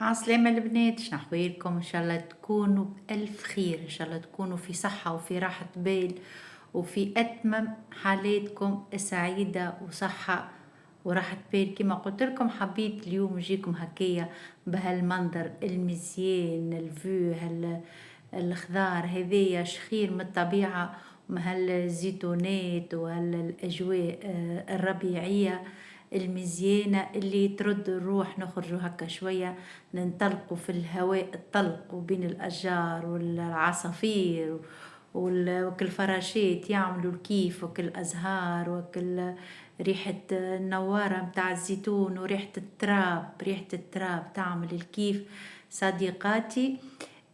عسلامة البنات، شنو أحوالكم؟ إن شاء الله تكونوا بألف خير، إن شاء الله تكونوا في صحة وفي راحة بال وفي أتمم حالاتكم السعيدة وصحة وراحة بال. كما قلت لكم حبيت اليوم نجيكم هكايا بهالمنظر المزيان الفيو الخضار هذيا شخير من الطبيعة، وهالزيتونات وهالأجواء الربيعية المزيانة اللي ترد الروح. نخرجوا هكا شوية ننطلقوا في الهواء الطلق وبين الأشجار والعصافير وكل فراشات يعملوا الكيف وكل أزهار وكل ريحة النوارة متاع الزيتون وريحة التراب، ريحة التراب تعمل الكيف صديقاتي.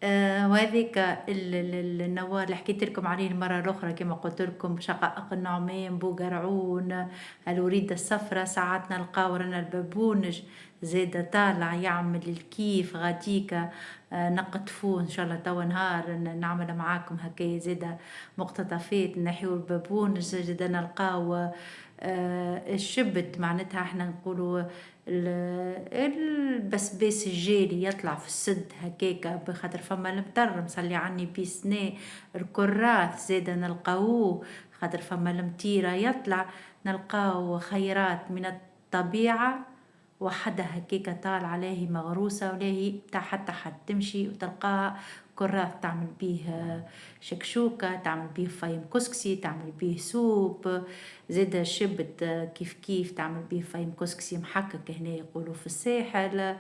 وهذيك النوار اللي حكيت لكم عليه المرة الأخرى كما قلت لكم شقائق النعمان بوقرعون الوريدة الصفراء، ساعات نلقاو رانا البابونج زيادة طالع يعمل الكيف غاديكا. نقطفوه إن شاء الله توا نهار نعمل معاكم هكايا زيادة مقتطفات نحيو البابونج زيادة نلقاو الشبت معناتها احنا نقولوا البسباس الجيلي يطلع في السد هكاكا بخاطر فما المطر مصلي عني بيسنا. الكراث زيدا نلقاوه خاطر فما المطيرة يطلع. نلقاو خيرات من الطبيعة وحدها هكاكا طال عليه مغروسة ولاهي بتاع حتى حد تمشي وتلقاها كراث تعمل بيه شكشوكة، تعمل بيه فايم كسكسي، تعمل بيه سوب. زيدا الشبت كيف كيف تعمل بيه فايم كسكسي محكك هنا يقولوا في الساحل.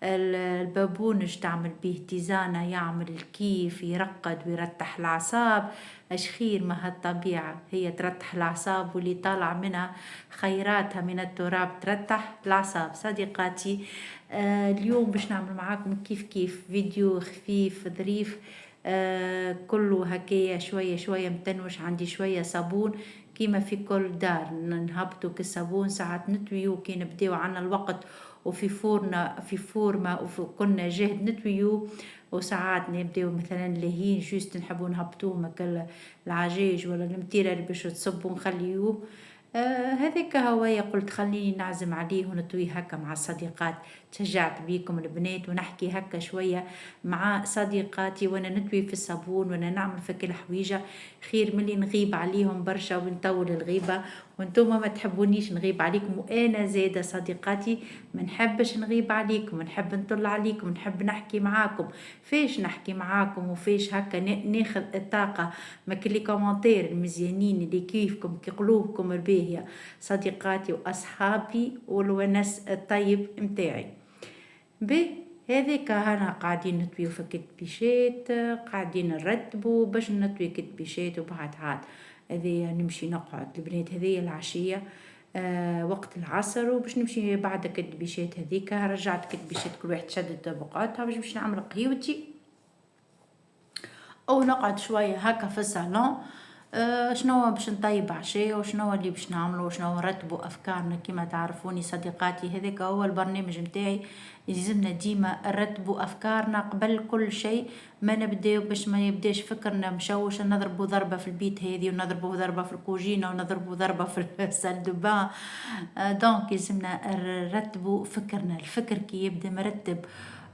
البابونج تعمل بيه تيزانة يعمل الكيف يرقد ويرتح الأعصاب. اش خير ما هالطبيعة هي ترتح الأعصاب واللي طالع منها خيراتها من التراب ترتح الأعصاب صديقاتي. اليوم باش نعمل معاكم كيف فيديو خفيف ظريف. كله هكايا شوية شوية متنوش. عندي شوية صابون كيما في كل دار نهبطوا كالصابون ساعات نتويو كي نبداو عنا الوقت وفي فورنا في فورمة وكنا جهد نتويو، وساعات نبداو مثلا لهين جوست نحبوا نهبطوه مكل العجاج ولا المتيرة اللي باش تصبوا نخليوه. هذاك هوايا قلت خليني نعزم عليه ونطوي هكا مع الصديقات. تشجعت بيكم البنات ونحكي هكا شوية مع صديقاتي وانا نطوي في الصابون وانا نعمل في كل حويجة. خير ملي نغيب عليهم برشا ونطول الغيبة وانتم ما تحبونيش نغيب عليكم، وانا زاده صديقاتي ما نحبش نغيب عليكم، نحب نطل عليكم، نحب نحكي معاكم. فيش نحكي معاكم وفيش هكا ناخذ الطاقة ما كل كومنتير المزيانين اللي كيفكم كي قلوبكم الباهية صديقاتي واصحابي والونس الطيب متاعي. به هذيك هنا قاعدين نطويو في كتبيشات، قاعدين نرتبوا باش نطوي كتبيشات وبعد عاد هذيا نمشي نقعد البنات هذيا العشية وقت العصر وباش نمشي بعد كتبيشات هذيك رجعت كتبيشات كل واحد شدت بقعتها باش نعمل قهيوتي او نقعد شويه هكا في الصالون. شنو باش نطيب عشاء وشنو اللي باش نعملو وشنو نرتبوا افكارنا. كما تعرفوني صديقاتي هذاك هو البرنامج متاعي، يلزمنا ديما نرتبوا افكارنا قبل كل شيء ما نبداو باش ما يبداش فكرنا مشوش نضربوا ضربه في البيت هذه ونضربوا ضربه في الكوجينه ونضربوا ضربه في السال دو بان. دونك يلزمنا نرتبوا فكرنا. الفكر كي يبدا مرتب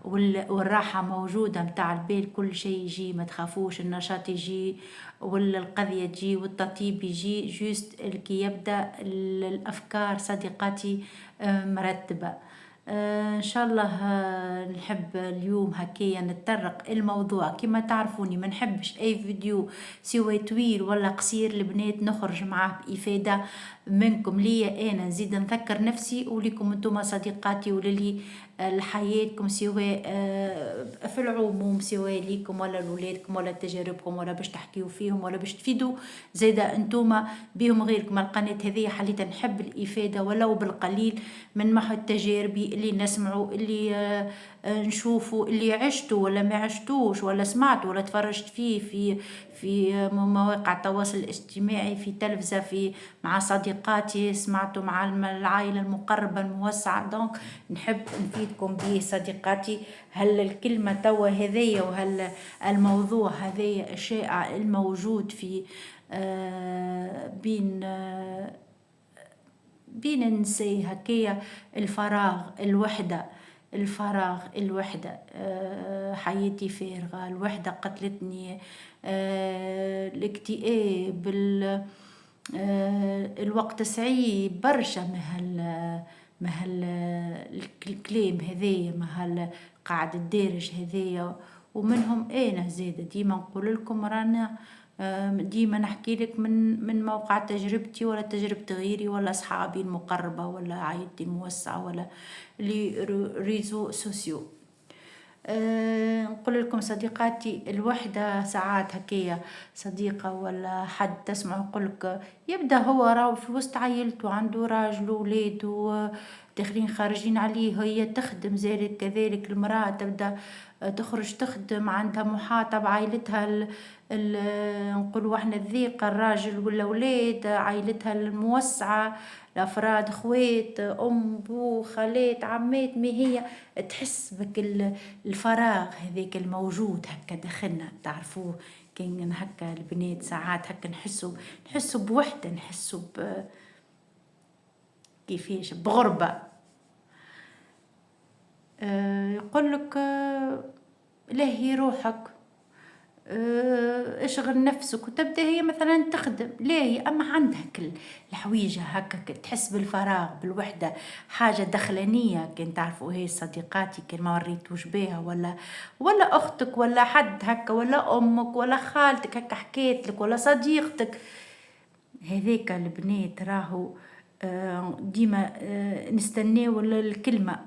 والراحة موجودة متاع البال كل شيء يجي، ما تخافوش النشاط يجي ولا القضية تجي والتطيب يجي جوست كي يبدأ الأفكار صديقاتي مرتبة. ان شاء الله. نحب اليوم هكايا نتطرق الموضوع كما تعرفوني ما نحبش اي فيديو سواء طويل ولا قصير البنات نخرج معاه بإفادة منكم ليا انا نزيد نذكر نفسي وليكم انتم صديقاتي وللي لحياتكم سواء في العموم سواء ليكم ولا لولادكم ولا تجاربكم ولا باش تحكيوا فيهم ولا باش تفيدوا زيدا انتم بيهم غيركم. القناة هذه حليت نحب الإفادة ولو بالقليل من محو تجاربي اللي نسمعوا اللي نشوفوا اللي عشتوا ولا ما عشتوش ولا سمعتوا ولا تفرجت فيه في مواقع التواصل الاجتماعي في تلفزة في مع صديقاتي سمعته مع العائلة المقربة الموسعة. دونك نحب نفيدكم به صديقاتي. هل الكلمة توا هذية وهل الموضوع هذية الشائع الموجود في بين النساء هكايا الفراغ الوحدة الفراغ، الوحدة، حياتي فارغة، الوحدة قتلتني، الاكتئاب، الوقت صعيب برشا. مهل الكلام هذايا، مهل قاعد الدارج هذايا. ومنهم انا زادة ديما نقول لكم رانا، ديما نحكي لك من موقع تجربتي ولا تجربة غيري ولا أصحابي المقربة ولا عائلتي الموسعة ولا لي ريزو سوسيو. نقول لكم صديقاتي، الوحدة ساعات هكية صديقة ولا حد تسمع يقولك يبدأ هو راهو في وسط عائلته، عنده راجل وولاد داخلين خارجين عليه، هي تخدم ذلك كذلك. المرأة تبدأ تخرج تخدم، عندها محاطة بعائلتها نقولوا احنا الذيقة، الراجل ولا ولاد عائلتها الموسعة، الأفراد خوات أم بو خالات عمات. ما هي تحس بك الفراغ هذاك الموجود هكا داخلنا، تعرفوه كان هكا البنات ساعات هكا نحسوا بوحدة، نحسوا كيفاش بغربة. يقول لك لهي روحك، اشغل نفسك، وتبدا هي مثلا تخدم لاهي، اما عندها كل الحويجه هكا تحس بالفراغ بالوحده، حاجه دخلانيه. كان تعرفوا هي صديقاتي كان ما وريتوش بيها، ولا اختك ولا حد هكا، ولا امك ولا خالتك هكا حكيت لك، ولا صديقتك. هذيك البنات راهو ديما نستناو الكلمه،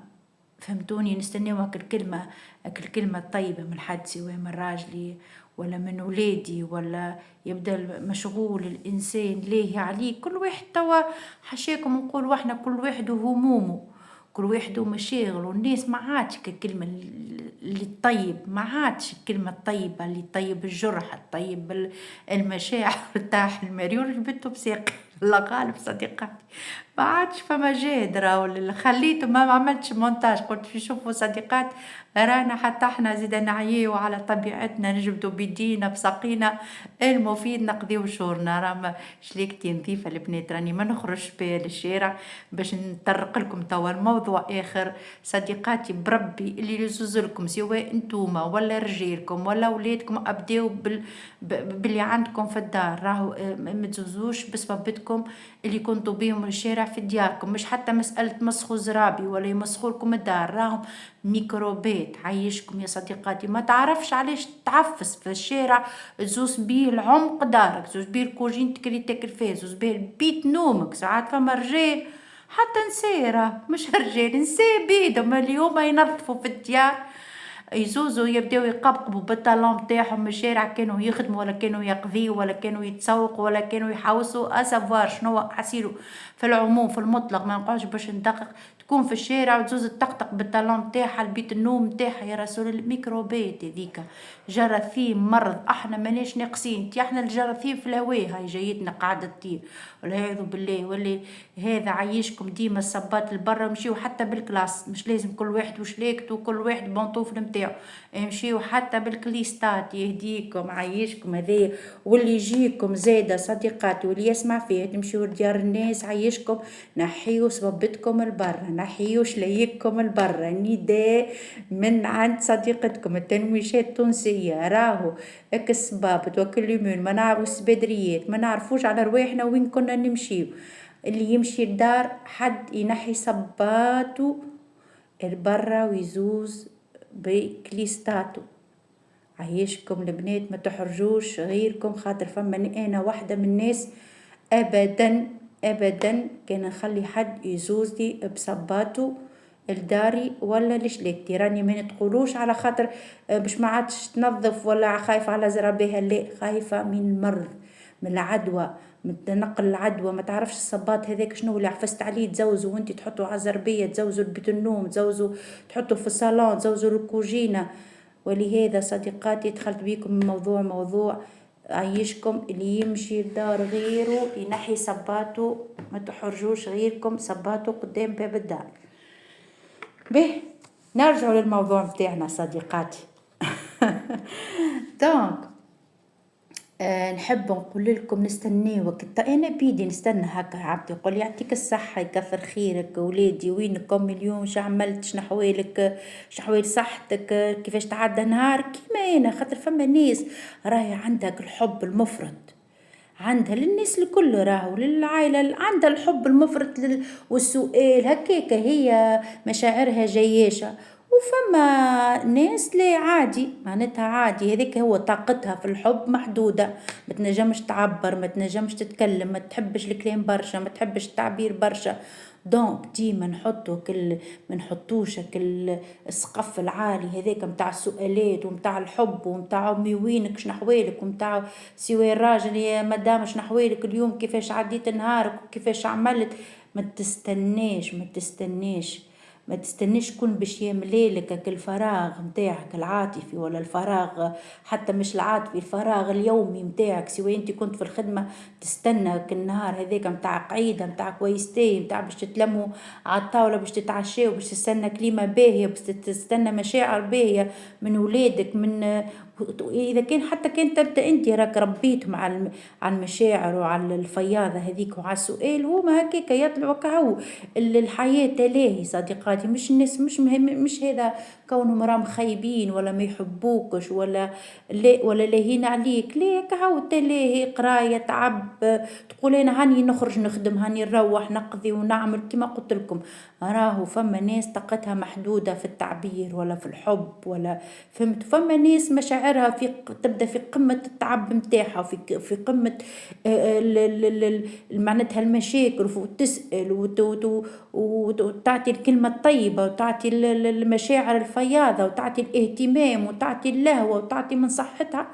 فهمتوني، نستناو هاك الكلمة الطيبة من حد، سواء من راجلي ولا من ولادي، ولا يبدا مشغول الإنسان ليه عليه. كل واحد توا حشاكم نقول واحنا كل واحد وهمومه، كل واحد ومشاغل، والناس ما عادش الكلمة اللي الطيب، ما عادش الكلمة الطيبة اللي طيب الجرح، الطيب المشاعر تاع المريول البنت بساق. الله غالب صديقاتي، ما عادش فما جادرة، ولا خليته ما عملتش مونتاج، قلت في شوفوا صديقات رانا حتى احنا زيدا نعيو على طبيعتنا، نجبدوا بيدينا بساقينا المفيد نقضيو شورنا. راه شليكتي نظيفة البنات، راني ما نخرجش بها للشارع باش نطرق لكم توا الموضوع اخر. صديقاتي بربي اللي يزوزلكم سواء انتوما ولا رجالكم ولا ولادكم، ابداو باللي عندكم في الدار، راهو ما تزوزوش بسببتكم اللي كنتوا بيهم الشارع في دياركم. مش حتى مسألة مسخوا زرابي ولا يمسخوا لكم الدار، راهم ميكروبات. عايشكم يا صديقاتي، ما تعرفش علاش تعفس في الشارع، تزوز بيه العمق دارك، تزوز بيه الكوجينتك اللي تاكل فيها، تزوز بيه بيت نومك. ساعات فما رجال حتى نساء، مش رجال نساء بيدهم اليوم ينظفوا في الديار، يزوزوا يبداو يقبقبوا بالطالون نتاعهم من الشارع، كانوا يخدموا ولا كانوا يقضيوا ولا كانوا يتسوقوا ولا كانوا يحوسوا اسافوار شنو حسيروا. في العموم في المطلق ما نقعدش باش ندقق، تكون في الشارع وتزوز تطقطق بالطالون نتاعها البيت النوم نتاعها. يا رسول الميكروبات هذيك جراثيم مرض، احنا ماناش ناقصين، احنا الجراثيم في الهواء هاي جايتنا قاعده تطير والعياذ بالله. واللي هذا عايشكم ديما الصبات البرا، مشيو حتى بالكلاس، مش لازم كل واحد وشليكتو وكل واحد بنطوفل نتاعو، مشيو حتى بالكليستات يهديكم عايشكم هذايا. واللي يجيكم زاده صديقاتي واللي يسمع فيها تمشيو لديار الناس عايشكم، نحيو صببتكم البرا، نحيو شليككم البرا، نداء من عند صديقتكم التنويشات التونسيه. راهو الصبابط وكل يومين ما نعرفوش بدريات، ما نعرفوش على رواحنا وين كنا نمشيو. اللي يمشي الدار حد ينحي صباتو البرا ويزوز بكليستاتو. عايشكم البنات ما تحرجوش غيركم، خاطر فما انا واحدة من الناس ابدا ابدا كان نخلي حد يزوز لي بصباتو الداري ولا لشليكتي. راني ما نتقولوش على خاطر باش ما عادش تنظف ولا خايفة على زرابيها، لا، خايفة من المرض، من العدوى، من تنقل العدوى. ما تعرفش الصباط هذاك شنو اللي عفست عليه تزوزوا وانت تحطوا على الزربية، تزوزوا البيت النوم، تزوزوا تحطوا في الصالون، تزوزوا الكوجينة. ولهذا صديقاتي دخلت بيكم من موضوع عيشكم اللي يمشي الدار غيره ينحي صباتو، ما تحرجوش غيركم صباتو قدام باب الدار. به نرجع للموضوع بتاعنا صديقاتي. دونك نحب نقول لكم نستناوك أنا بيدي نستنى هكا عبدي يقول يعطيك الصحة يكثر خيرك ولادي وينكم اليوم شو عملت شنو حوالك شنو حوال صحتك كيفاش تعدى نهار كيما أنا خاطر فما ناس راهي عندك الحب المفرط عندها للناس الكل راهو للعائلة عندها الحب المفرط والسؤال هكاكا هي مشاعرها جياشة وفما ناس لا عادي معناتها عادي هذيك هو طاقتها في الحب محدودة ما تنجمش تعبر ما تنجمش تتكلم ما تحبش الكلام برشا ما تحبش التعبير برشا دونك ديما نحطو ما نحطوش السقف العالي هذاك متاع السؤالات ومتاع الحب ومتاع امي وينك شنو احوالك ومتاع سوى الراجل يا مدام شنو احوالك اليوم كيفاش عديت نهارك وكيفاش عملت ما تستناش كون باش يملالك الفراغ متاعك العاطفي ولا الفراغ حتى مش العاطفي الفراغ اليومي متاعك سواء انت كنت في الخدمة تستنى النهار هذاك متاع قعيدة متاع كويستي متاع باش تتلموا على الطاولة باش تتعشاو باش تستنى كلمة باهية باش تستنى مشاعر باهية من ولادك من اذا كان حتى كان تبدا انت راك ربيتهم على المشاعر وعلى الفياضه هذيك وعلى السؤال هما هكاك يطلعوا كهو الحياه تلاهي صديقاتي مش الناس مش مهم مش هذا كونهم راهم خايبين ولا ما يحبوكش ولا لا ولا لاهين عليك لا كهو تلاهي قرايه تعب تقول انا هاني نخرج نخدم هاني نروح نقضي ونعمل كما قلت لكم راهو فما ناس طاقتها محدوده في التعبير ولا في الحب ولا فهمت فما ناس مشاعرها تبدا في قمه التعب نتاعها في قمه معناتها المشاكل وتسال وتعطي الكلمه الطيبه وتعطي المشاعر الفياضه وتعطي الاهتمام وتعطي اللهوه وتعطي من صحتها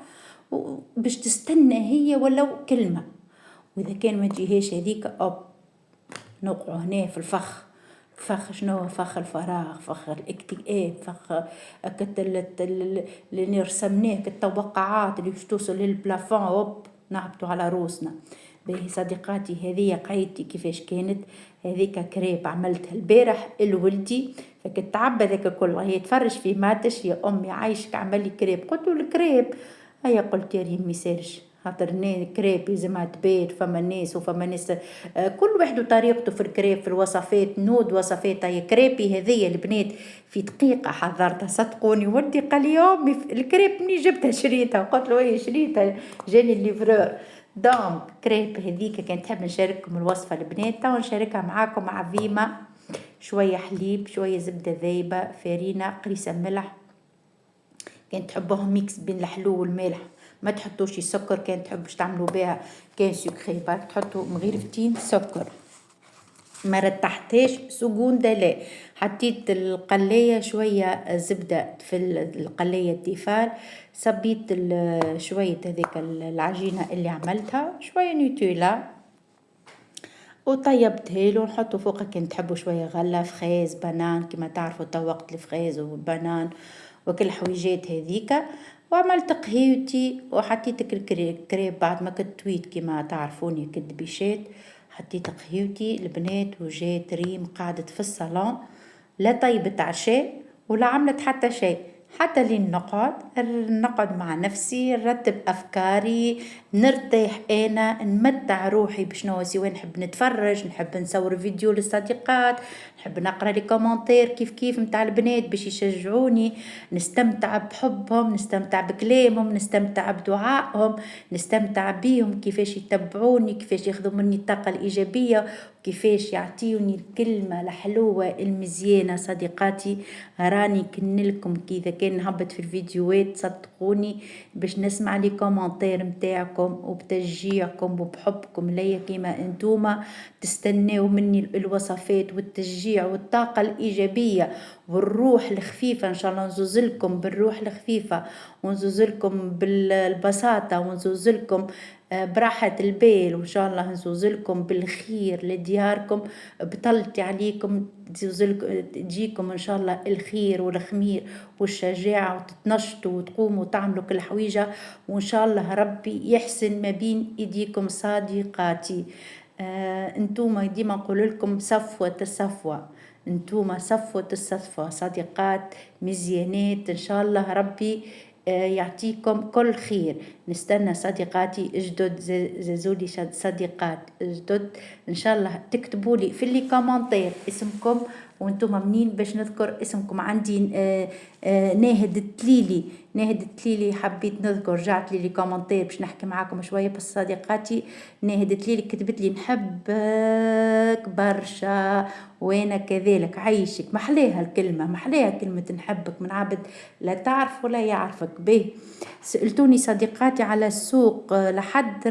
باش تستنى هي ولو كلمه واذا كان ما تجيهاش هذيك نوقعوا هنا في الفخ شنو هو فخ الفراغ فخ الاكتئاب فخ اللي رسمناه التوقعات اللي باش توصل للبلافون نهبطوا على روسنا باهي صديقاتي هذه قعيدتي كيفاش كانت هذيك كريب عملتها البارح لولدي فكنت تعبى ذاك كل هي يتفرج في ماتش يا امي عايشك عمل لي كريب قلت له الكريب هيا قلت يا ريم ميسالش خاطر كريب لازمها تبات فما ناس وفما ناس كل واحد وطريقته في الكريب في الوصفات نود وصفات هي كريبي هذيا البنات في دقيقة حضرتها صدقوني ولدي قال لي امي الكريب مني جبتها شريتها قلت له ايه شريتها جاني الليفرور دونك كريب هذيك كانت تحب نشارككم الوصفة البنات تو نشاركها معاكم عظيمة شوية حليب شوية زبدة ذايبة فارينة قريصة ملح كان تحبوهم ميكس بين الحلو والمالح ما تحطوش سكر كان تحبوش تعملوا بها كان سكري برك تحطوا مغرفتين سكر ما رتحتهاش سكوندة لا حطيت القلاية شوية زبدة في القلاية التيفال صبيت شوية هذيك العجينة اللي عملتها شوية نيوتيلا وطيبتها له نحطوا فوقها كان تحبوا شوية غلة فخاز بنان كما تعرفوا طوقت الفخاز والبنان وكل حويجات هذيك وعملت قهيوتي وحطيت الكريب بعد ما كنت تويت كما تعرفوني كدبيشات حطيت قهيوتي البنات وجات ريم قعدت في الصالون لا طيبت عشاء ولا عملت حتى شيء حتى لين نقعد مع نفسي نرتب أفكاري نرتاح أنا نمتع روحي بشنو سوا نحب نتفرج نحب نصور فيديو للصديقات نحب نقرأ لي كومنتير كيف متاع البنات باش يشجعوني نستمتع بحبهم نستمتع بكلامهم نستمتع بدعائهم نستمتع بيهم كيفاش يتبعوني كيفاش ياخذوا مني الطاقة الإيجابية كيفاش يعطيوني الكلمة الحلوة المزيانة صديقاتي راني كنلكم كذا كان نهبط في الفيديوهات صدقوني باش نسمع لي كومنتير متاعكم وبتشجيعكم وبحبكم ليا كيما انتوما تستناو مني الوصفات والتشجيع والطاقة الإيجابية والروح الخفيفة إن شاء الله نزوزلكم بالروح الخفيفة ونزوزلكم بالبساطة ونزوزلكم براحة البال وإن شاء الله نزوزلكم بالخير لدياركم بطلتي عليكم تجيكم إن شاء الله الخير والخمير والشجاعة وتتنشطوا وتقوموا وتعملوا كل حويجة وإن شاء الله ربي يحسن ما بين إيديكم صديقاتي انتوما ديما نقول لكم صفوة الصفوة انتوما صفوة الصفوة صديقات مزيانات إن شاء الله ربي يعطيكم كل خير. نستنى صديقاتي جدد، زازولي صديقات جدد، ان شاء الله تكتبوا لي في اللي كومنتير اسمكم وانتم منين باش نذكر اسمكم. عندي ناهد التليلي، ناهد التليلي حبيت نذكر، رجعت لي كومنتير باش نحكي معاكم شويه. بس صديقاتي ناهد التليلي كتبت لي نحبك برشا وانا كذلك، عيشك. محليها الكلمه، محليها كلمه نحبك من عبد لا تعرف ولا يعرفك به. سألتوني صديقاتي على السوق لحد،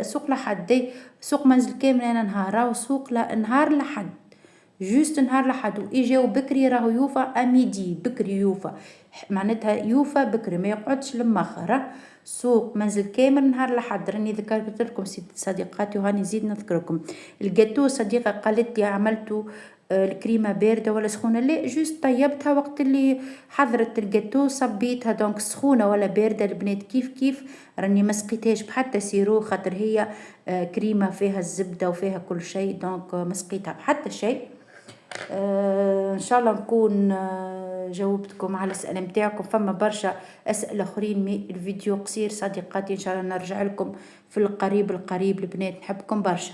سوق لحد، سوق منزل كامل انا نهار، وسوق نهار لحد، جوست نهار لحد، وإجاو بكري راهو يوفى أميدي، بكري يوفى معناتها يوفى بكري ما يقعدش لمخر. سوق منزل كامل نهار لحد، راني ذكرت لكم صديقاتي وهاني نزيد نذكركم. الجاتو صديقة قالت لي عملتو الكريمة باردة ولا سخونة؟ لا، جوست طيبتها وقت اللي حضرت الجاتو صبيتها، دونك سخونة ولا باردة البنات كيف كيف. راني ما سقيتهاش بحتى سيرو خاطر هي كريمة فيها الزبدة وفيها كل شيء، دونك ما سقيتها بحتى شيء. ان شاء الله نكون جاوبتكم على الاسئله نتاعكم. فما برشا اسئله اخرين مي الفيديو قصير صديقاتي، ان شاء الله نرجع لكم في القريب القريب. البنات نحبكم برشا.